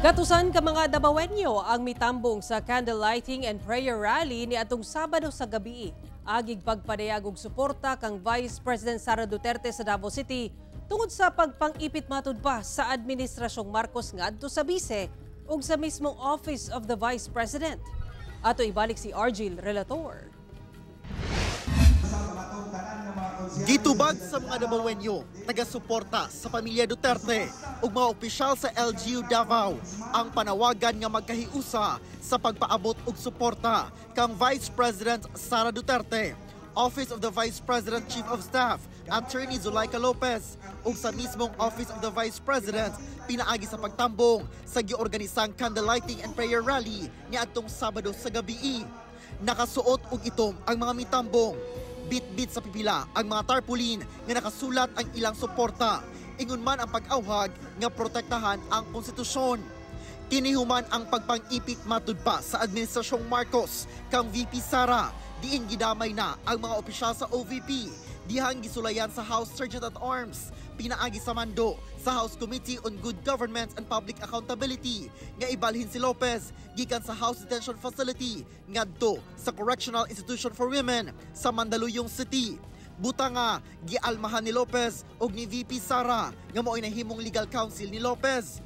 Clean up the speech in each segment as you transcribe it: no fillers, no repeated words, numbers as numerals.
Gatusan ka mga Dabawenyo ang mitambong sa candle lighting and prayer rally ni atong Sabado sa gabi. Agig pagpadayag og suporta kang Vice President Sara Duterte sa Davao City tungod sa pagpang-ipit matud pa sa Administrasyong Marcos ngadto sa bise ug sa mismong Office of the Vice President. Ato ibalik si Argil Relator. Gitubag sa mga Dabawenyo, taga-suporta sa pamilya Duterte ug mga opisyal sa LGU Davao ang panawagan nga magkahiusa sa pagpaabot og suporta kang Vice President Sara Duterte, Office of the Vice President Chief of Staff Attorney Zulaika Lopez ug sa mismong Office of the Vice President pinaagi sa pagtambong sa giorganisang candle lighting and prayer rally niadtong Sabado sa gabi. Nakasuot og itom ang mga mitambong. Bit-bit sa pipila ang mga tarpaulin nga nakasulat ang ilang suporta. Ingon man ang pag-awhag nga protektahan ang konstitusyon. Tinihuman ang pagpang-ipit matud pa sa Administrasyong Marcos kang VP Sara. Diin gidamay na ang mga opisyal sa OVP. Dihang gisulayan sa House Sergeant at Arms. Pinaagi sa mando sa House Committee on Good Government and Public Accountability nga ibalhin si Lopez gikan sa House Detention Facility ngadto sa Correctional Institution for Women sa Mandaluyong City. Buta nga gialmahan ni Lopez og ni VP Sara nga mao'y nahimong legal counsel ni Lopez.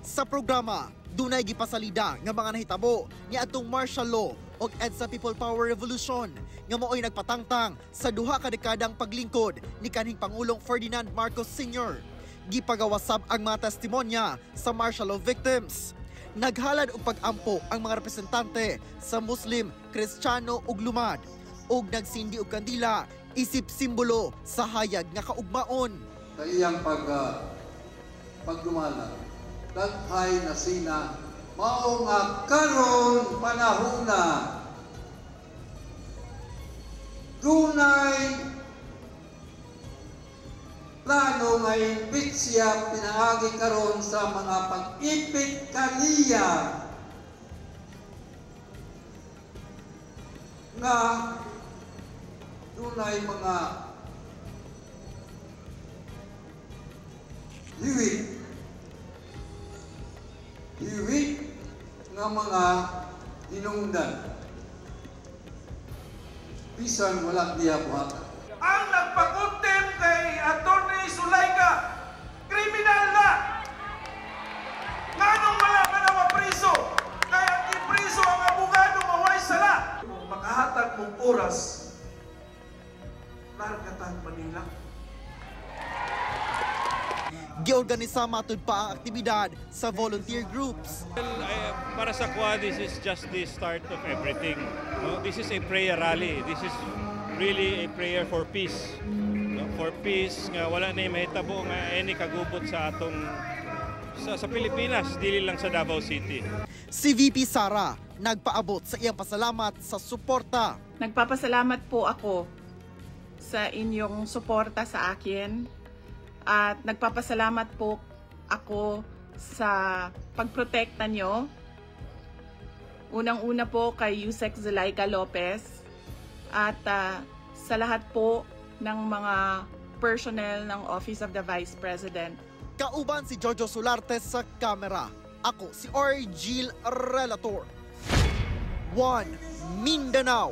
Sa programa, dunay gipasalida nga mga nahitabo ni atong martial law og EDSA People Power Revolution nga mao'y nagpatangtang sa duha ka dekadang paglingkod ni kanhing Pangulong Ferdinand Marcos Sr. Gipagawasab ang mga testimonya sa martial law victims. Naghalad og pag-ampo ang mga representante sa Muslim, Kristiyano ug lumad ug nagsindi og kandila isip simbolo sa hayag nga kaugmaon. Sa iyang pagdumala, daghay na sina mao nga karon panahona dunay plano nga impit siya pinaagi karon sa mga pag-ipit kaniya nga dunay mga hiwit nga mga dinungdan. Bisan wala diya buhatan. Ang nagpakuntem kay Atty. Zulaika, kriminal na! Nganong wala ka na mapriso? Kaya ipriso ang abogado maway sala. Kung makahatag mong oras, largatan Manila. Giorganisa matud pa ang aktibidad sa volunteer groups. Para sa Kwa, this is just the start of everything. No? This is a prayer rally. This is really a prayer for peace. No? For peace, nga wala na yung mahitabo nga any kagubot sa atong sa Pilipinas, dili lang sa Davao City. Si VP Sara nagpaabot sa iyang pasalamat sa suporta. Nagpapasalamat po ako sa inyong suporta sa akin. At nagpapasalamat po ako sa pagprotekta nyo. Unang-una po kay Yusek Zulaika Lopez at sa lahat po ng mga personnel ng Office of the Vice President. Kauban si Jojo Solarte sa kamera. Ako si Argil Relator. 1 Mindanao.